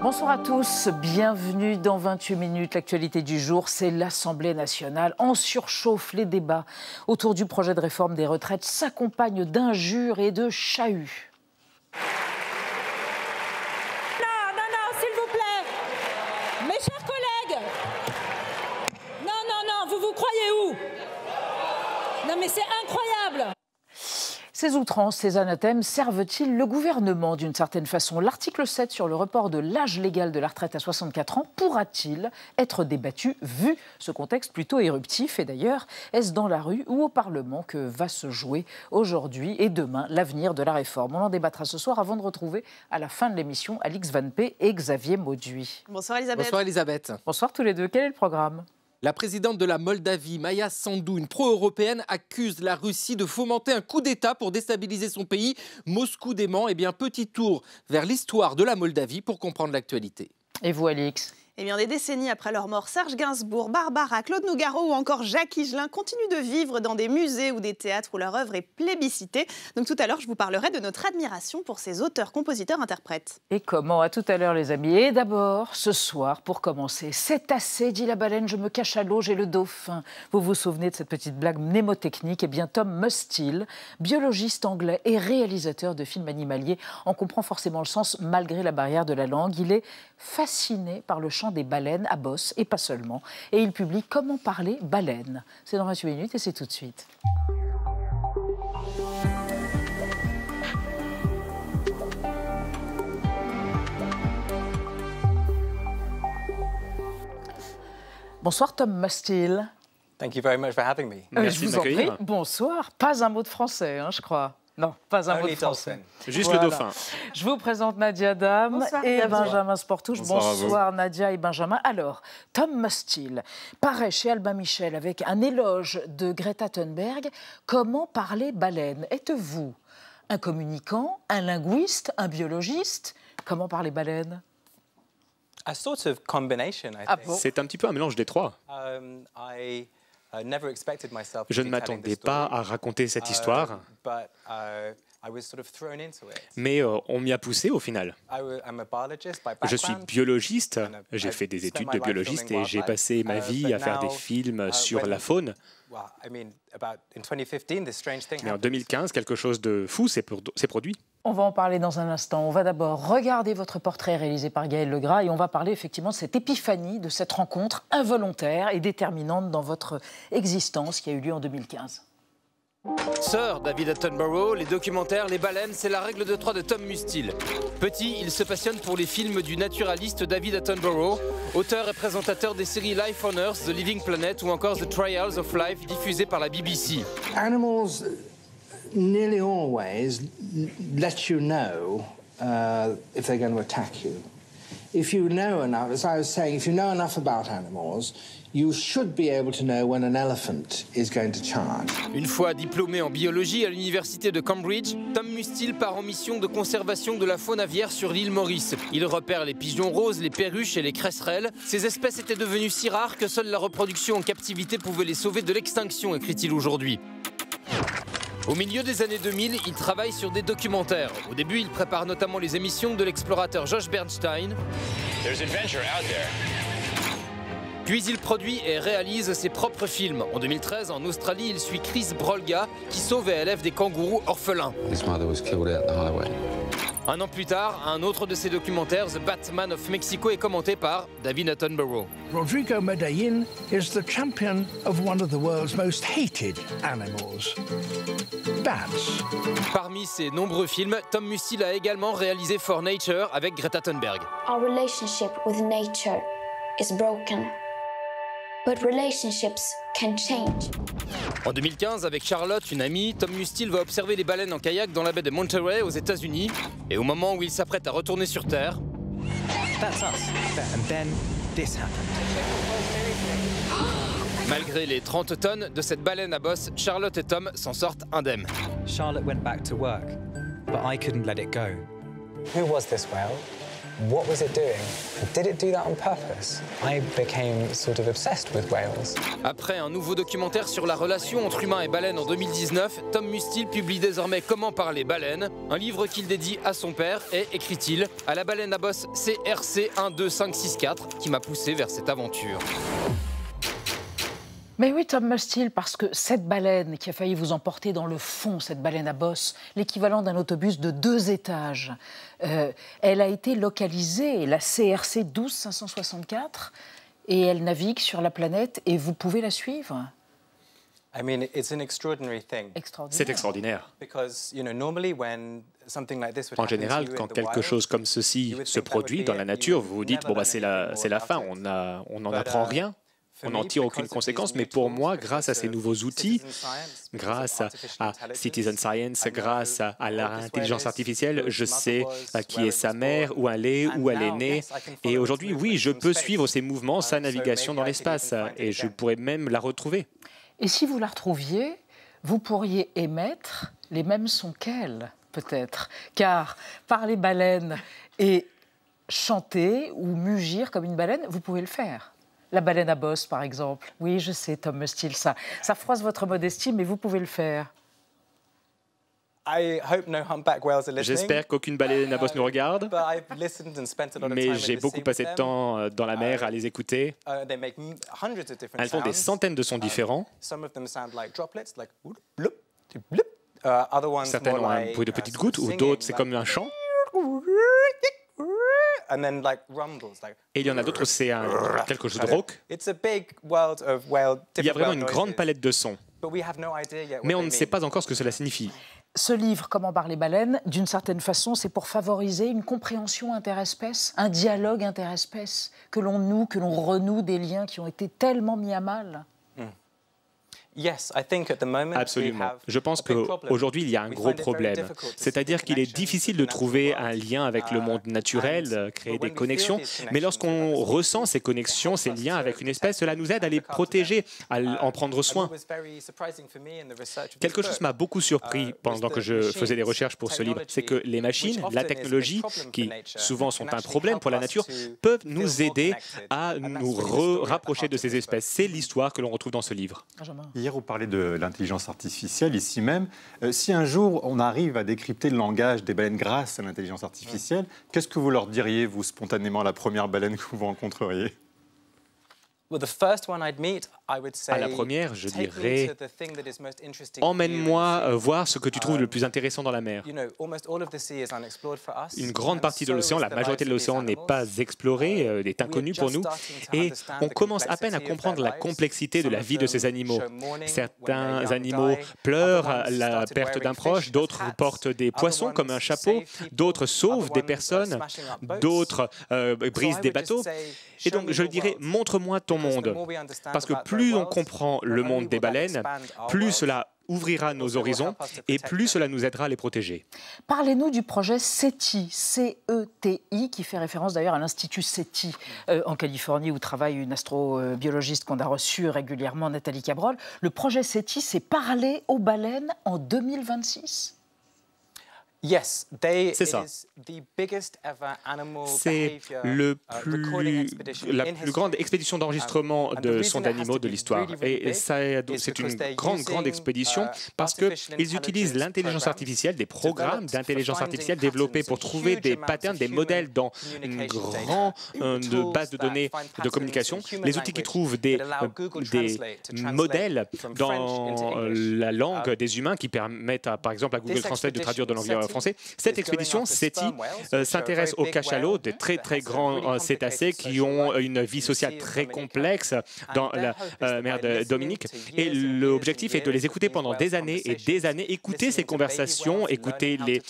Bonsoir à tous, bienvenue dans 28 minutes. L'actualité du jour, c'est l'Assemblée nationale. En surchauffe, les débats autour du projet de réforme des retraites s'accompagnent d'injures et de chahuts. Non, s'il vous plaît. Mes chers collègues. Non, vous vous croyez où? Non mais c'est incroyable. Ces outrances, ces anathèmes servent-ils le gouvernement d'une certaine façon? L'article 7 sur le report de l'âge légal de la retraite à 64 ans pourra-t-il être débattu vu ce contexte plutôt éruptif? Et d'ailleurs, est-ce dans la rue ou au Parlement que va se jouer aujourd'hui et demain l'avenir de la réforme? On en débattra ce soir avant de retrouver à la fin de l'émission Alix Van P et Xavier Mauduit. Bonsoir Elisabeth. Bonsoir Elisabeth. Bonsoir tous les deux. Quel est le programme? La présidente de la Moldavie, Maia Sandu, une pro-européenne, accuse la Russie de fomenter un coup d'État pour déstabiliser son pays. Moscou dément. Eh bien, petit tour vers l'histoire de la Moldavie pour comprendre l'actualité. Et vous, Alix? Eh bien, des décennies après leur mort, Serge Gainsbourg, Barbara, Claude Nougaro ou encore Jacques Higelin continuent de vivre dans des musées ou des théâtres où leur œuvre est plébiscitée. Donc tout à l'heure, je vous parlerai de notre admiration pour ces auteurs, compositeurs, interprètes. Et comment? À tout à l'heure, les amis. Et d'abord, ce soir, pour commencer, c'est assez, dit la baleine, je me cache à l'eau, j'ai le dauphin. Vous vous souvenez de cette petite blague mnémotechnique? Eh bien, Tom Mustill, biologiste anglais et réalisateur de films animaliers, en comprend forcément le sens malgré la barrière de la langue. Il est fasciné par le chant des baleines à bosse et pas seulement. Et il publie Comment parler baleine. C'est dans 28 minutes et c'est tout de suite. Bonsoir Tom Mustill. Thank you very much for having me. Je vous en prie. Bonsoir. Pas un mot de français, je crois. Non, pas un mot de français. Juste voilà. Le dauphin. Je vous présente Nadia Dame et Benjamin Sportouche. Bonsoir Nadia et Benjamin. Alors, Tom Mustill paraît chez Albin Michel avec un éloge de Greta Thunberg. Comment parler baleine? Êtes-vous un communicant, un linguiste, un biologiste? Comment parler baleine? A sort of combination, I think. C'est un petit peu un mélange des trois. Je ne m'attendais pas à raconter cette histoire, mais on m'y a poussé au final. Je suis biologiste, j'ai fait des études de biologiste et j'ai passé ma vie à faire des films sur la faune. Mais en 2015, quelque chose de fou s'est produit. On va en parler dans un instant. On va d'abord regarder votre portrait réalisé par Gaël Legras et on va parler effectivement de cette épiphanie, de cette rencontre involontaire et déterminante dans votre existence qui a eu lieu en 2015. Sir David Attenborough, les documentaires, les baleines, c'est la règle de 3 de Tom Mustill. Petit, il se passionne pour les films du naturaliste David Attenborough, auteur et présentateur des séries Life on Earth, The Living Planet ou encore The Trials of Life diffusées par la BBC. Animals nearly always let you know if they're going to attack you. If you know enough, as I was saying, if you know enough about animals, you should be able to know when an elephant is going to charge. Une fois diplômé en biologie à l'université de Cambridge, Tom Mustill part en mission de conservation de la faune aviaire sur l'île Maurice. Il repère les pigeons roses, les perruches et les cresserelles. Ces espèces étaient devenues si rares que seule la reproduction en captivité pouvait les sauver de l'extinction, écrit-il aujourd'hui. Au milieu des années 2000, il travaille sur des documentaires. Au début, il prépare notamment les émissions de l'explorateur Josh Bernstein. Puis il produit et réalise ses propres films. En 2013, en Australie, il suit Chris Brolga, qui sauve et élève des kangourous orphelins. Un an plus tard, un autre de ses documentaires, The Batman of Mexico, est commenté par David Attenborough. Rodrigo Medellín is the champion of one of the world's most hated animals, bats. Parmi ses nombreux films, Tom Mustill a également réalisé For Nature avec Greta Thunberg. Our relationship with nature is broken. But relationships can change. En 2015, avec Charlotte, une amie, Tom Mustill va observer les baleines en kayak dans la baie de Monterey aux États-Unis. Et au moment où il s'apprête à retourner sur Terre, malgré les 30 tonnes de cette baleine à bosse, Charlotte et Tom s'en sortent indemnes. Charlotte went back to work, but I couldn't let it go. Who was this whale? What was it doing? Did it do that on purpose? I became sort of obsessed with whales. Après un nouveau documentaire sur la relation entre humains et baleines en 2019, Tom Mustill publie désormais Comment parler baleine, un livre qu'il dédie à son père et, écrit-il, à la baleine à bosse CRC 12564 qui m'a poussé vers cette aventure. Mais oui, Tom Mustill, parce que cette baleine qui a failli vous emporter dans le fond, cette baleine à bosse, l'équivalent d'un autobus de 2 étages, elle a été localisée, la CRC 12564, et elle navigue sur la planète et vous pouvez la suivre. I mean, it's an extraordinary thing. C'est extraordinaire. Because, you know, normally when something like this would En happen to général, you quand in the quelque wild, chose comme ceci se produit dans la nature, vous vous dites, bon, bah, c'est la fin, on n'en apprend rien. On n'en tire aucune conséquence, mais pour moi, grâce à ces nouveaux outils, grâce à Citizen Science, grâce à l'intelligence artificielle, je sais qui est sa mère, où elle est née. Et aujourd'hui, oui, je peux suivre ses mouvements, sa navigation dans l'espace, et je pourrais même la retrouver. Et si vous la retrouviez, vous pourriez émettre les mêmes sons qu'elle, peut-être. Car parler baleine et chanter ou mugir comme une baleine, vous pouvez le faire. La baleine à bosse, par exemple. Oui, je sais, Tom Mustill, ça froisse votre modestie, mais vous pouvez le faire. J'espère qu'aucune baleine à bosse nous regarde, mais j'ai beaucoup passé de temps dans la mer à les écouter. Elles font des centaines de sons différents. Certaines ont un bruit de petites gouttes, ou d'autres, c'est comme un chant. Et il y en a d'autres, c'est quelque chose de rauque. Il y a vraiment une grande palette de sons. Mais on ne sait pas encore ce que cela signifie. Ce livre, Comment parler baleine, d'une certaine façon, c'est pour favoriser une compréhension interespèce, un dialogue interespèce, que l'on noue, que l'on renoue des liens qui ont été tellement mis à mal. Absolument. Je pense qu'aujourd'hui, il y a un gros problème. C'est-à-dire qu'il est difficile de trouver un lien avec le monde naturel, créer des connexions. Mais lorsqu'on ressent ces connexions, ces liens avec une espèce, cela nous aide à les protéger, à en prendre soin. Quelque chose m'a beaucoup surpris pendant que je faisais des recherches pour ce livre, c'est que les machines, la technologie, qui souvent sont un problème pour la nature, peuvent nous aider à nous rapprocher de ces espèces. C'est l'histoire que l'on retrouve dans ce livre. Hier, vous parlez de l'intelligence artificielle, ici même. Si un jour, on arrive à décrypter le langage des baleines grâce à l'intelligence artificielle, qu'est-ce que vous leur diriez, vous, spontanément, à la première baleine que vous rencontreriez ? À la première, je dirais, emmène-moi voir ce que tu trouves le plus intéressant dans la mer. Une grande partie de l'océan, la majorité de l'océan n'est pas explorée, est inconnue pour nous. Et on commence à peine à comprendre la complexité de la vie de ces animaux. Certains animaux pleurent à la perte d'un proche, d'autres portent des poissons comme un chapeau, d'autres sauvent des personnes, d'autres brisent des bateaux. Et donc, je dirais, montre-moi ton monde. Parce que plus on comprend le monde des baleines, plus cela ouvrira nos horizons et plus cela nous aidera à les protéger. Parlez-nous du projet SETI, C-E-T-I, qui fait référence d'ailleurs à l'Institut SETI en Californie où travaille une astrobiologiste qu'on a reçue régulièrement, Nathalie Cabrol. Le projet SETI, c'est parler aux baleines en 2026 ? C'est ça. C'est la plus grande expédition d'enregistrement de sons d'animaux de l'histoire. Et c'est une grande expédition parce qu'ils utilisent l'intelligence artificielle, des programmes d'intelligence artificielle développés pour trouver des patterns, des modèles dans une grande base de données de communication. Les outils qui trouvent des modèles dans la langue des humains qui permettent, par exemple, à Google Translate de traduire de l'anglais français. Cette expédition, SETI, s'intéresse aux cachalots, des très grands cétacés qui ont une vie sociale très complexe dans la mer de Dominique. Et l'objectif est de les écouter pendant des années et des années, écouter ces conversations, écouter les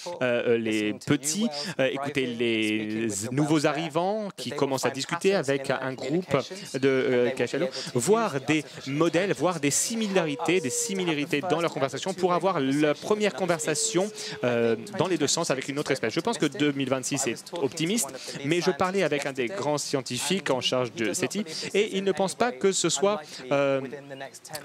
petits, écouter les nouveaux arrivants qui commencent à discuter avec un groupe de cachalots, voir des modèles, voir des similarités dans leur conversation pour avoir la première conversation dans les deux sens avec une autre espèce. Je pense que 2026 est optimiste, mais je parlais avec un des grands scientifiques en charge de SETI et il ne pense pas que ce soit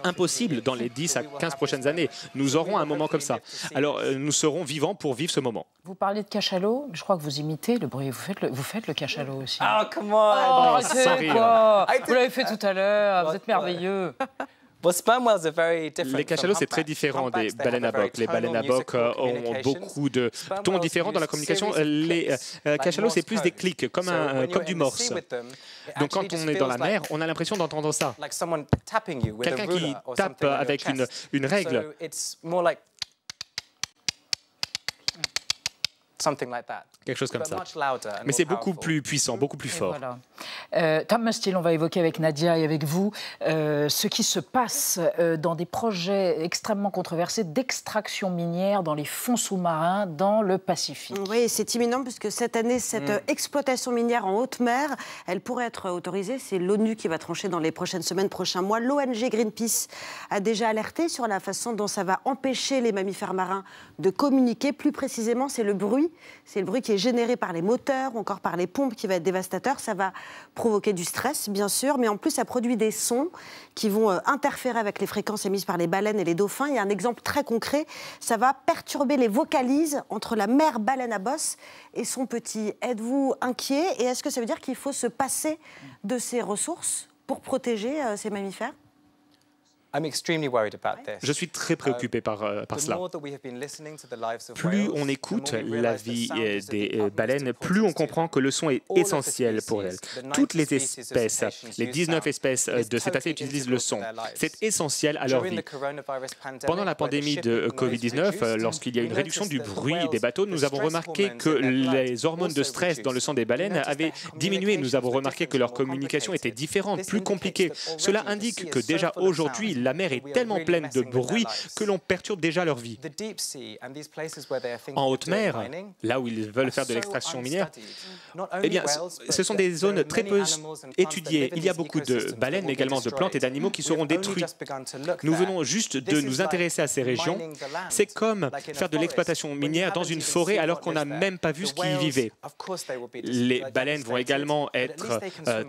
impossible dans les 10 à 15 prochaines années. Nous aurons un moment comme ça. Alors, nous serons vivants pour vivre ce moment. Vous parlez de cachalot, je crois que vous imitez le bruit. Vous faites le cachalot aussi. Oh, come on! Oh, arrêtez, quoi. Vous l'avez fait tout à l'heure, vous êtes merveilleux. Les cachalots, c'est très différent des baleines à boc. Les baleines à boc ont beaucoup de tons différents dans la communication. Les cachalots, c'est plus des clics, comme du morse. Donc quand on est dans la mer, on a l'impression d'entendre ça. Quelqu'un qui tape avec une règle. Quelque chose comme ça. Mais c'est beaucoup plus puissant, beaucoup plus fort. Voilà. Tom Mustill, on va évoquer avec Nadia et avec vous ce qui se passe dans des projets extrêmement controversés d'extraction minière dans les fonds sous-marins dans le Pacifique. Oui, c'est imminent puisque cette année, cette exploitation minière en haute mer, elle pourrait être autorisée. C'est l'ONU qui va trancher dans les prochaines semaines, prochains mois. L'ONG Greenpeace a déjà alerté sur la façon dont ça va empêcher les mammifères marins de communiquer. Plus précisément, c'est le bruit. C'est le bruit qui est généré par les moteurs ou encore par les pompes qui va être dévastateur. Ça va provoquer du stress, bien sûr, mais en plus, ça produit des sons qui vont interférer avec les fréquences émises par les baleines et les dauphins. Il y a un exemple très concret. Ça va perturber les vocalises entre la mère baleine à bosse et son petit. Êtes-vous inquiet? Et est-ce que ça veut dire qu'il faut se passer de ces ressources pour protéger ces mammifères? Je suis très préoccupé par cela. Plus on écoute la vie des baleines, plus on comprend que le son est essentiel pour elles. Toutes les espèces, les 19 espèces de cétacés utilisent le son. C'est essentiel à leur vie. Pendant la pandémie de Covid-19, lorsqu'il y a une réduction du bruit des bateaux, nous avons remarqué que les hormones de stress dans le sang des baleines avaient diminué. Nous avons remarqué que leur communication était différente, plus compliquée. Cela indique que déjà aujourd'hui, la mer est tellement pleine de bruit que l'on perturbe déjà leur vie. En haute mer, là où ils veulent faire de l'extraction minière, eh bien, ce sont des zones très peu étudiées. Il y a beaucoup de baleines, mais également de plantes et d'animaux qui seront détruits. Nous venons juste de nous intéresser à ces régions. C'est comme faire de l'exploitation minière dans une forêt alors qu'on n'a même pas vu ce qui y vivait. Les baleines vont également être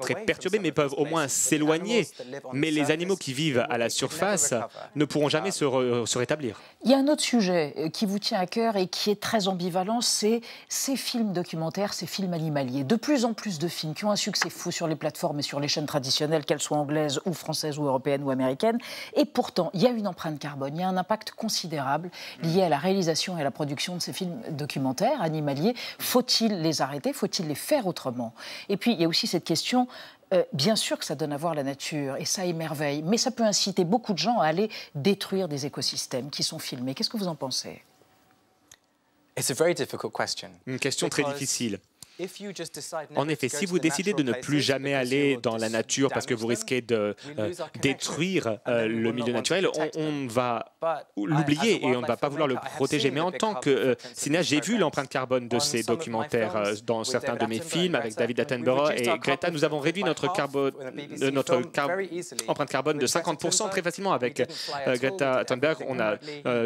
très perturbées, mais peuvent au moins s'éloigner. Mais les animaux qui vivent à la surface ne pourront jamais se rétablir. Il y a un autre sujet qui vous tient à cœur et qui est très ambivalent, c'est ces films documentaires, ces films animaliers. De plus en plus de films qui ont un succès fou sur les plateformes et sur les chaînes traditionnelles, qu'elles soient anglaises ou françaises ou européennes ou américaines. Et pourtant, il y a une empreinte carbone, il y a un impact considérable lié à la réalisation et à la production de ces films documentaires animaliers. Faut-il les arrêter? Faut-il les faire autrement? Et puis, il y a aussi cette question... bien sûr que ça donne à voir la nature et ça émerveille, mais ça peut inciter beaucoup de gens à aller détruire des écosystèmes qui sont filmés. Qu'est-ce que vous en pensez? Une question très difficile. En effet, si vous décidez de ne plus jamais aller dans la nature parce que vous risquez de détruire le milieu naturel, on va l'oublier et on ne va pas vouloir le protéger. Mais en tant que cinéaste, j'ai vu l'empreinte carbone de ces documentaires dans certains de mes films avec David Attenborough et Greta. Nous avons réduit notre empreinte carbone de 50% très facilement avec Greta Thunberg. On a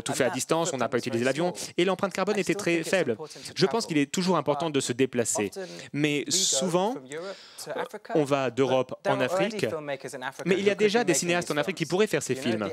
tout fait à distance, on n'a pas utilisé l'avion et l'empreinte carbone était très faible. Je pense qu'il est toujours important de se déplacer. Mais souvent, on va d'Europe en Afrique, mais il y a déjà des cinéastes en Afrique qui pourraient faire ces films.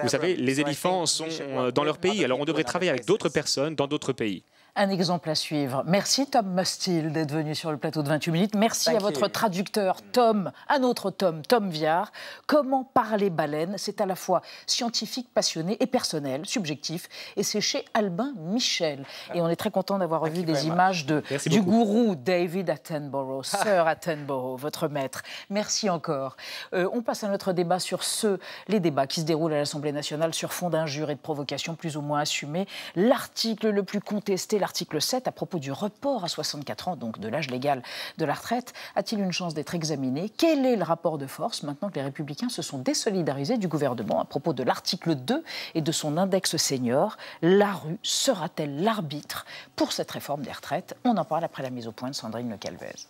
Vous savez, les éléphants sont dans leur pays, alors on devrait travailler avec d'autres personnes dans d'autres pays. Un exemple à suivre. Merci Tom Mustill d'être venu sur le plateau de 28 minutes. Merci à votre traducteur Tom, un autre Tom, Tom Viard. Comment parler baleine? C'est à la fois scientifique, passionné et personnel, subjectif. Et c'est chez Albin Michel. Et on est très content d'avoir revu des images du gourou David Attenborough, Sir Attenborough, votre maître. Merci encore. On passe à notre débat sur les débats qui se déroulent à l'Assemblée nationale sur fond d'injures et de provocations plus ou moins assumées. L'article le plus contesté, l'article 7, à propos du report à 64 ans, donc de l'âge légal de la retraite, a-t-il une chance d'être examiné? Quel est le rapport de force maintenant que les Républicains se sont désolidarisés du gouvernement à propos de l'article 2 et de son index senior? La rue sera-t-elle l'arbitre pour cette réforme des retraites? On en parle après la mise au point de Sandrine Le Calvez.